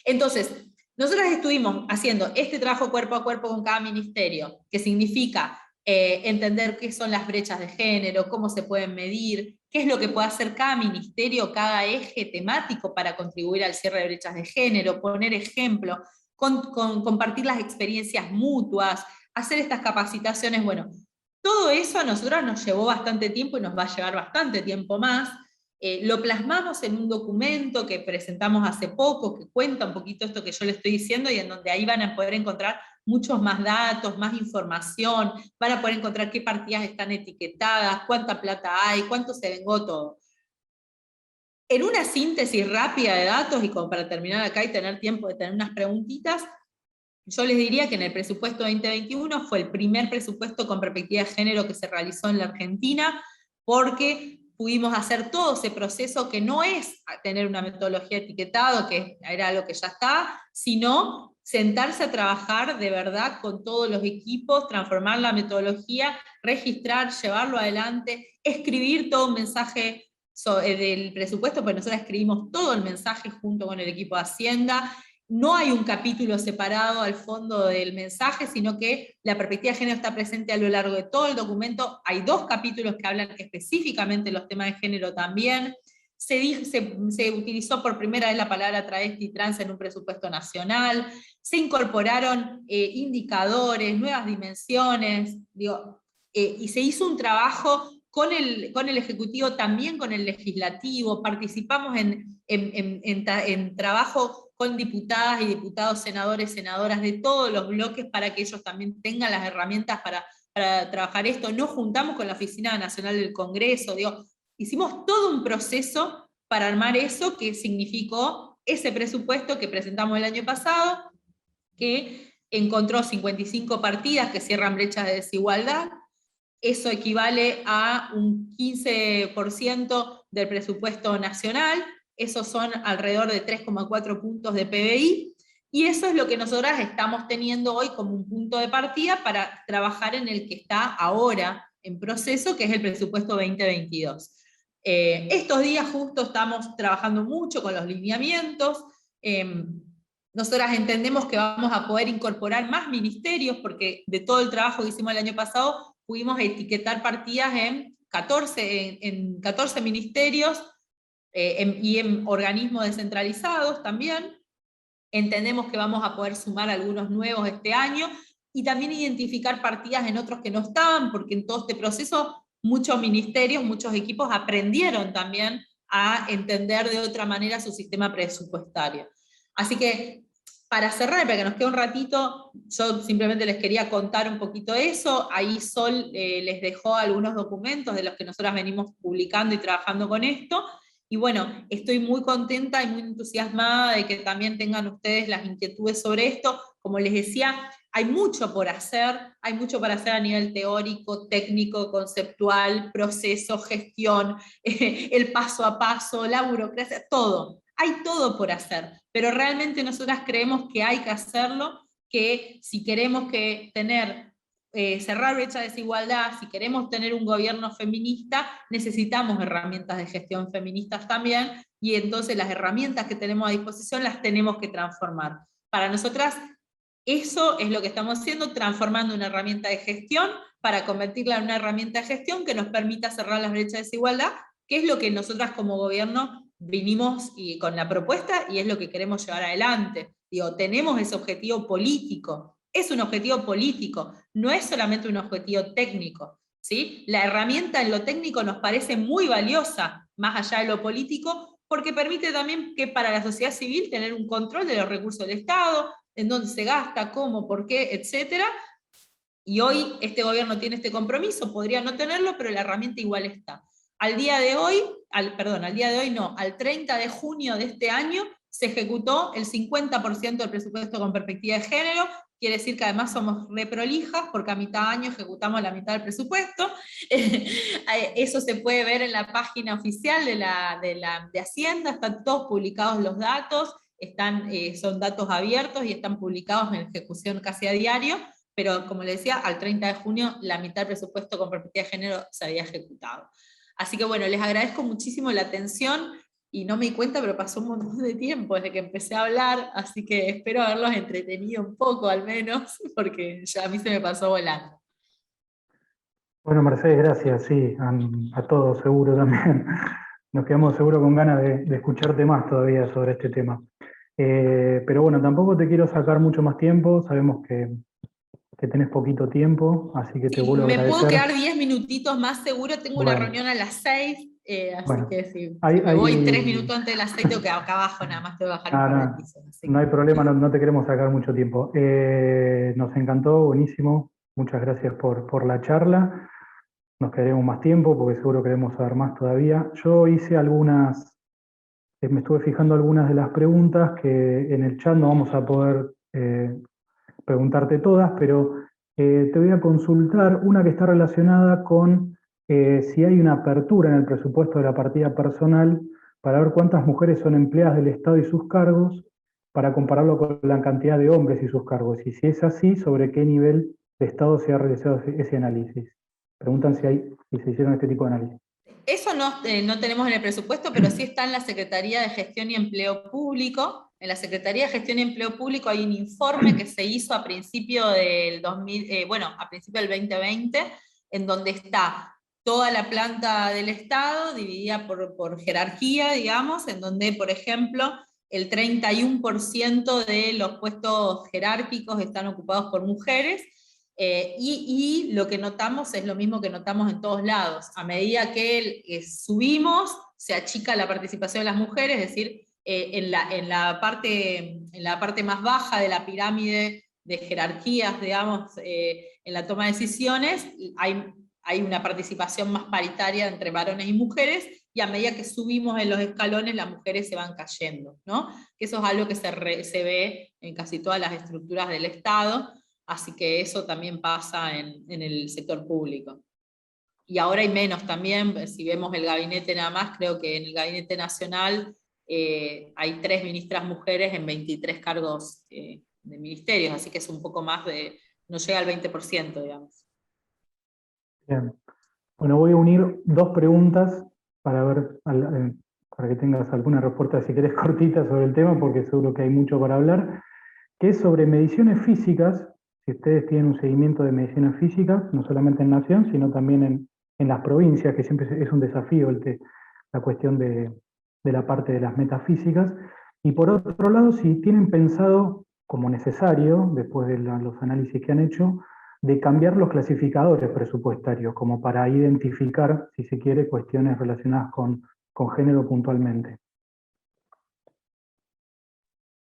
Entonces, nosotros estuvimos haciendo este trabajo cuerpo a cuerpo con cada ministerio, que significa entender qué son las brechas de género, cómo se pueden medir, qué es lo que puede hacer cada ministerio, cada eje temático para contribuir al cierre de brechas de género, poner ejemplos, compartir las experiencias mutuas, hacer estas capacitaciones. Bueno, todo eso a nosotros nos llevó bastante tiempo y nos va a llevar bastante tiempo más. Lo plasmamos en un documento que presentamos hace poco, que cuenta un poquito esto que yo les estoy diciendo, y en donde ahí van a poder encontrar muchos más datos, más información, van a poder encontrar qué partidas están etiquetadas, cuánta plata hay, cuánto se vengó todo. En una síntesis rápida de datos, y como para terminar acá y tener tiempo de tener unas preguntitas, yo les diría que en el presupuesto 2021 fue el primer presupuesto con perspectiva de género que se realizó en la Argentina, porque pudimos hacer todo ese proceso que no es tener una metodología etiquetada, que era algo que ya está, sino sentarse a trabajar de verdad con todos los equipos, transformar la metodología, registrar, llevarlo adelante, escribir todo un mensaje del presupuesto, porque nosotros escribimos todo el mensaje junto con el equipo de Hacienda. No hay un capítulo separado al fondo del mensaje, sino que la perspectiva de género está presente a lo largo de todo el documento. Hay 2 capítulos que hablan específicamente de los temas de género también. Se utilizó por primera vez la palabra travesti y trans en un presupuesto nacional. Se incorporaron indicadores, nuevas dimensiones, y se hizo un trabajo con el Ejecutivo, también con el Legislativo. Participamos en trabajo con diputadas y diputados, senadores, senadoras de todos los bloques, para que ellos también tengan las herramientas para trabajar esto. Nos juntamos con la Oficina Nacional del Congreso, hicimos todo un proceso para armar eso, que significó ese presupuesto que presentamos el año pasado, que encontró 55 partidas que cierran brechas de desigualdad. Eso equivale a un 15% del presupuesto nacional. Esos son alrededor de 3,4 puntos de PBI, y eso es lo que nosotras estamos teniendo hoy como un punto de partida para trabajar en el que está ahora en proceso, que es el presupuesto 2022. Estos días justo estamos trabajando mucho con los lineamientos. Nosotras entendemos que vamos a poder incorporar más ministerios, porque de todo el trabajo que hicimos el año pasado, pudimos etiquetar partidas en 14 ministerios, y en organismos descentralizados también. Entendemos que vamos a poder sumar algunos nuevos este año, y también identificar partidas en otros que no estaban, porque en todo este proceso muchos ministerios, muchos equipos aprendieron también a entender de otra manera su sistema presupuestario. Así que, para cerrar, para que nos quede un ratito, yo simplemente les quería contar un poquito eso. Ahí Sol les dejó algunos documentos de los que nosotras venimos publicando y trabajando con esto. Y bueno, estoy muy contenta y muy entusiasmada de que también tengan ustedes las inquietudes sobre esto. Como les decía, hay mucho por hacer a nivel teórico, técnico, conceptual, proceso, gestión, el paso a paso, la burocracia, todo. Hay todo por hacer, pero realmente nosotras creemos que hay que hacerlo, que si queremos cerrar brecha de desigualdad, si queremos tener un gobierno feminista, necesitamos herramientas de gestión feministas también, y entonces las herramientas que tenemos a disposición las tenemos que transformar. Para nosotras, eso es lo que estamos haciendo, transformando una herramienta de gestión para convertirla en una herramienta de gestión que nos permita cerrar las brechas de desigualdad, que es lo que nosotras como gobierno vinimos con la propuesta, y es lo que queremos llevar adelante. Tenemos ese objetivo político. Es un objetivo político, no es solamente un objetivo técnico, ¿sí? La herramienta en lo técnico nos parece muy valiosa, más allá de lo político, porque permite también que para la sociedad civil tener un control de los recursos del Estado, en dónde se gasta, cómo, por qué, etc. Y hoy este gobierno tiene este compromiso, podría no tenerlo, pero la herramienta igual está. Al 30 de junio de este año, se ejecutó el 50% del presupuesto con perspectiva de género, quiere decir que además somos reprolijas, porque a mitad de año ejecutamos la mitad del presupuesto. Eso se puede ver en la página oficial de Hacienda, están todos publicados los datos, son datos abiertos y están publicados en ejecución casi a diario, pero como les decía, al 30 de junio la mitad del presupuesto con perspectiva de género se había ejecutado. Así que bueno, les agradezco muchísimo la atención, y no me di cuenta, pero pasó un montón de tiempo desde que empecé a hablar, así que espero haberlos entretenido un poco al menos, porque ya a mí se me pasó volando. Bueno, Mercedes, gracias, sí, a todos seguro también. Nos quedamos seguro con ganas de escucharte más todavía sobre este tema. Pero bueno, tampoco te quiero sacar mucho más tiempo, sabemos que tenés poquito tiempo, así que te Sí, vuelvo a me puedo agradecer. quedar 10 minutitos más seguro, tengo una Bueno, reunión a las 6, así bueno, que si hay, me voy 3 hay, minutos antes de las 6 tengo que acá abajo, nada más tengo que bajar un nada, par de nada, pisos. Así no hay que. problema, no te queremos sacar mucho tiempo. Nos encantó, buenísimo, muchas gracias por la charla. Nos quedaremos más tiempo porque seguro queremos saber más todavía. Yo hice me estuve fijando algunas de las preguntas que en el chat no vamos a poder preguntarte todas, pero te voy a consultar una que está relacionada con si hay una apertura en el presupuesto de la partida personal para ver cuántas mujeres son empleadas del Estado y sus cargos, para compararlo con la cantidad de hombres y sus cargos. Y si es así, ¿sobre qué nivel de Estado se ha realizado ese análisis? Preguntan si se hicieron este tipo de análisis. Eso no tenemos en el presupuesto, pero sí está en la Secretaría de Gestión y Empleo Público. En la Secretaría de Gestión y Empleo Público hay un informe que se hizo a principio del 2000, a principio del 2020, en donde está toda la planta del Estado dividida por jerarquía, digamos, en donde, por ejemplo, el 31% de los puestos jerárquicos están ocupados por mujeres. Y lo que notamos es lo mismo que notamos en todos lados. A medida que subimos, se achica la participación de las mujeres, es decir, en la parte más baja de la pirámide de jerarquías, digamos, en la toma de decisiones, hay una participación más paritaria entre varones y mujeres, y a medida que subimos en los escalones, las mujeres se van cayendo, ¿no? Que eso es algo que se ve en casi todas las estructuras del Estado. Así que eso también pasa en el sector público. Y ahora hay menos también, si vemos el gabinete nada más, creo que en el gabinete nacional hay 3 ministras mujeres en 23 cargos de ministerios, así que es un poco más no llega al 20%, digamos. Bien. Bueno, voy a unir dos preguntas para ver, para que tengas alguna respuesta, si querés, cortita sobre el tema, porque seguro que hay mucho para hablar, que es sobre mediciones físicas. Si ustedes tienen un seguimiento de mediciones físicas, no solamente en Nación, sino también en las provincias, que siempre es un desafío la cuestión de la parte de las metafísicas. Y por otro lado, si tienen pensado, como necesario, después de los análisis que han hecho, de cambiar los clasificadores presupuestarios, como para identificar, si se quiere, cuestiones relacionadas con género puntualmente.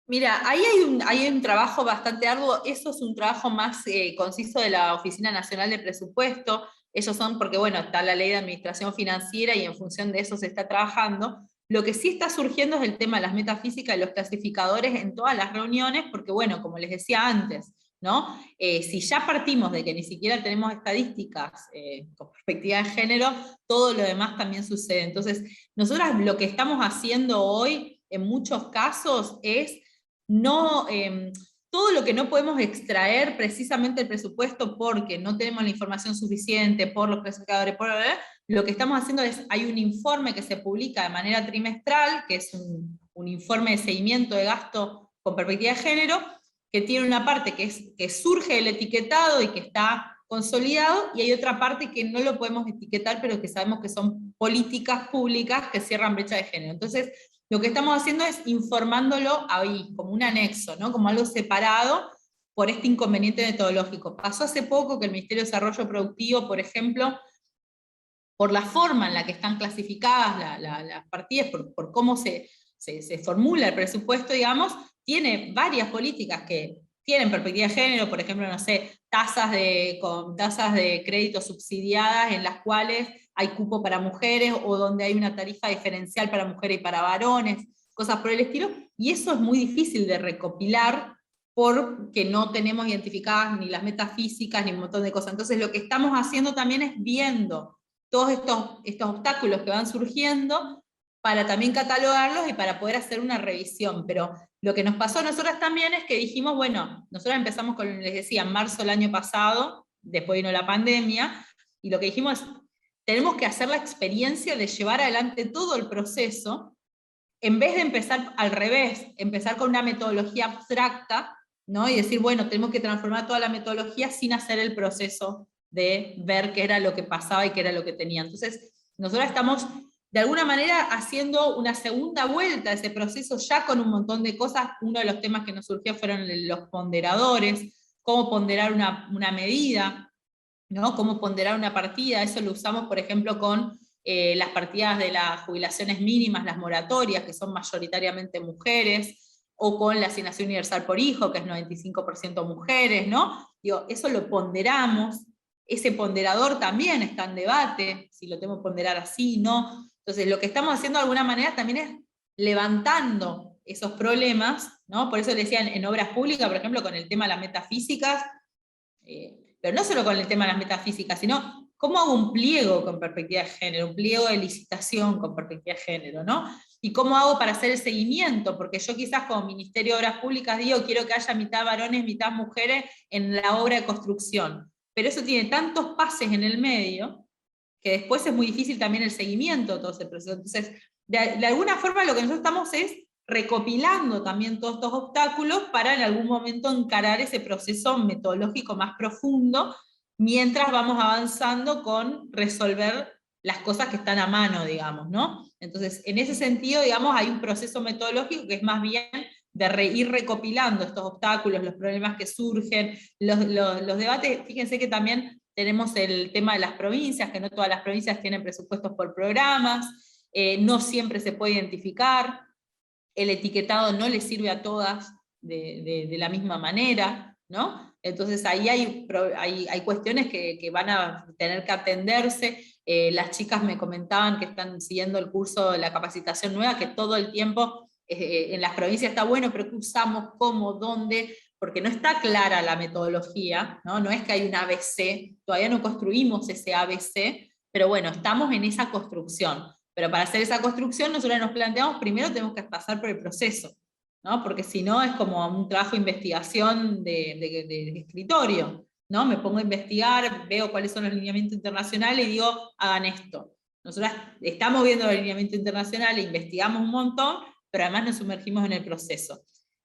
Mira, ahí hay un trabajo bastante arduo, eso es un trabajo más conciso de la Oficina Nacional de Presupuesto, ellos son, porque bueno, está la ley de administración financiera y en función de eso se está trabajando. Lo que sí está surgiendo es el tema de las metafísicas y los clasificadores en todas las reuniones, porque bueno, como les decía antes, ¿no? Si ya partimos de que ni siquiera tenemos estadísticas con perspectiva de género, todo lo demás también sucede. Entonces, nosotros lo que estamos haciendo hoy, en muchos casos, es no, todo lo que no podemos extraer precisamente del presupuesto porque no tenemos la información suficiente, por los clasificadores, lo que estamos haciendo es, hay un informe que se publica de manera trimestral, que es un informe de seguimiento de gasto con perspectiva de género, que tiene una parte que surge del etiquetado y que está consolidado, y hay otra parte que no lo podemos etiquetar, pero que sabemos que son políticas públicas que cierran brecha de género. Entonces, lo que estamos haciendo es informándolo ahí, como un anexo, ¿no? Como algo separado por este inconveniente metodológico. Pasó hace poco que el Ministerio de Desarrollo Productivo, por ejemplo, por la forma en la que están clasificadas las partidas, por cómo se formula el presupuesto, digamos, tiene varias políticas que tienen perspectiva de género, por ejemplo, no sé, tasas de crédito subsidiadas en las cuales hay cupo para mujeres o donde hay una tarifa diferencial para mujeres y para varones. cosas por el estilo, y eso es muy difícil de recopilar porque no tenemos identificadas ni las metafísicas ni un montón de cosas. Entonces lo que estamos haciendo también es viendo todos estos obstáculos que van surgiendo para también catalogarlos y para poder hacer una revisión. Pero lo que nos pasó a nosotras también es que dijimos, bueno, nosotras empezamos con, les decía, en marzo del año pasado, después vino la pandemia, y lo que dijimos es, tenemos que hacer la experiencia de llevar adelante todo el proceso, en vez de empezar al revés, empezar con una metodología abstracta, ¿no? Y decir, bueno, tenemos que transformar toda la metodología sin hacer el proceso de ver qué era lo que pasaba y qué era lo que tenía. Entonces, nosotros estamos de alguna manera haciendo una segunda vuelta a ese proceso ya con un montón de cosas. Uno de los temas que nos surgió fueron los ponderadores, cómo ponderar una medida, ¿no? Cómo ponderar una partida. Eso lo usamos, por ejemplo, con las partidas de las jubilaciones mínimas, las moratorias, que son mayoritariamente mujeres, o con la asignación universal por hijo, que es 95% mujeres, ¿no? Digo, eso lo ponderamos. Ese ponderador también está en debate, si lo tengo que ponderar así, ¿no? Entonces, lo que estamos haciendo de alguna manera también es levantando esos problemas, ¿no? Por eso le decían en obras públicas, por ejemplo, con el tema de las metafísicas, pero no solo con el tema de las metafísicas, sino cómo hago un pliego con perspectiva de género, un pliego de licitación con perspectiva de género, ¿no? Y cómo hago para hacer el seguimiento, porque yo quizás como Ministerio de Obras Públicas digo, quiero que haya mitad varones, mitad mujeres en la obra de construcción, pero eso tiene tantos pases en el medio, que después es muy difícil también el seguimiento de todo ese proceso. Entonces, de alguna forma lo que nosotros estamos es recopilando también todos estos obstáculos para en algún momento encarar ese proceso metodológico más profundo, mientras vamos avanzando con resolver las cosas que están a mano, digamos, ¿no? Entonces, en ese sentido, digamos, hay un proceso metodológico que es más bien de ir recopilando estos obstáculos, los problemas que surgen, los debates. Fíjense que también tenemos el tema de las provincias, que no todas las provincias tienen presupuestos por programas, no siempre se puede identificar, el etiquetado no le sirve a todas de la misma manera, ¿no? Entonces ahí hay cuestiones que van a tener que atenderse. Las chicas me comentaban que están siguiendo el curso de la capacitación nueva, que todo el tiempo en las provincias está bueno, pero ¿qué usamos? ¿Cómo? ¿Dónde? Porque no está clara la metodología, ¿no? No es que hay un ABC, todavía no construimos ese ABC, pero bueno, estamos en esa construcción. Pero para hacer esa construcción nosotros nos planteamos, primero tenemos que pasar por el proceso, ¿no? Porque si no es como un trabajo de investigación de escritorio, ¿no? Me pongo a investigar, veo cuáles son los lineamientos internacionales y digo, hagan esto. Nosotros estamos viendo los lineamientos internacionales, investigamos un montón, pero además nos sumergimos en el proceso.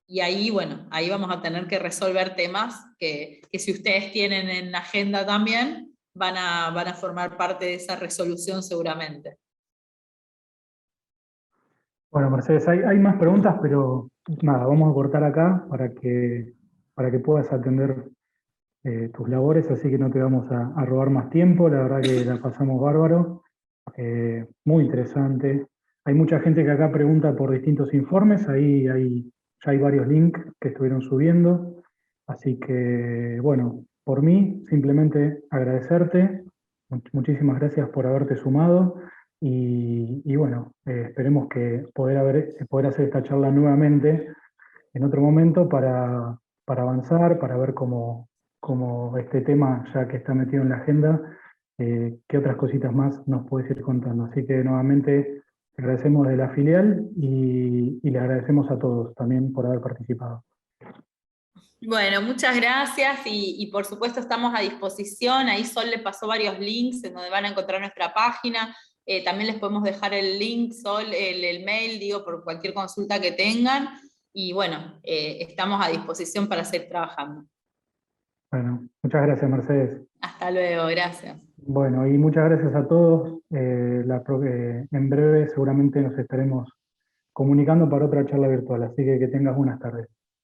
Y ahí, bueno, ahí vamos a tener que resolver temas que si ustedes tienen en la agenda también, van a formar parte de esa resolución seguramente. Bueno, Mercedes, hay más preguntas, pero nada, vamos a cortar acá para que puedas atender tus labores, así que no te vamos a robar más tiempo. La verdad que la pasamos bárbaro, muy interesante. Hay mucha gente que acá pregunta por distintos informes, ahí ya hay varios links que estuvieron subiendo, así que bueno, por mí simplemente agradecerte, muchísimas gracias por haberte sumado. Y bueno, esperemos que poder hacer esta charla nuevamente en otro momento para avanzar, para ver cómo este tema, ya que está metido en la agenda, qué otras cositas más nos puedes ir contando. Así que nuevamente agradecemos de la filial y le agradecemos a todos también por haber participado. Bueno, muchas gracias y por supuesto estamos a disposición. Ahí Sol le pasó varios links en donde van a encontrar nuestra página. También les podemos dejar el link, Sol, el mail, digo, por cualquier consulta que tengan. Y bueno, estamos a disposición para seguir trabajando. Bueno, muchas gracias, Mercedes. Hasta luego, gracias. Bueno, y muchas gracias a todos. En breve seguramente nos estaremos comunicando para otra charla virtual, así que tengas buenas tardes.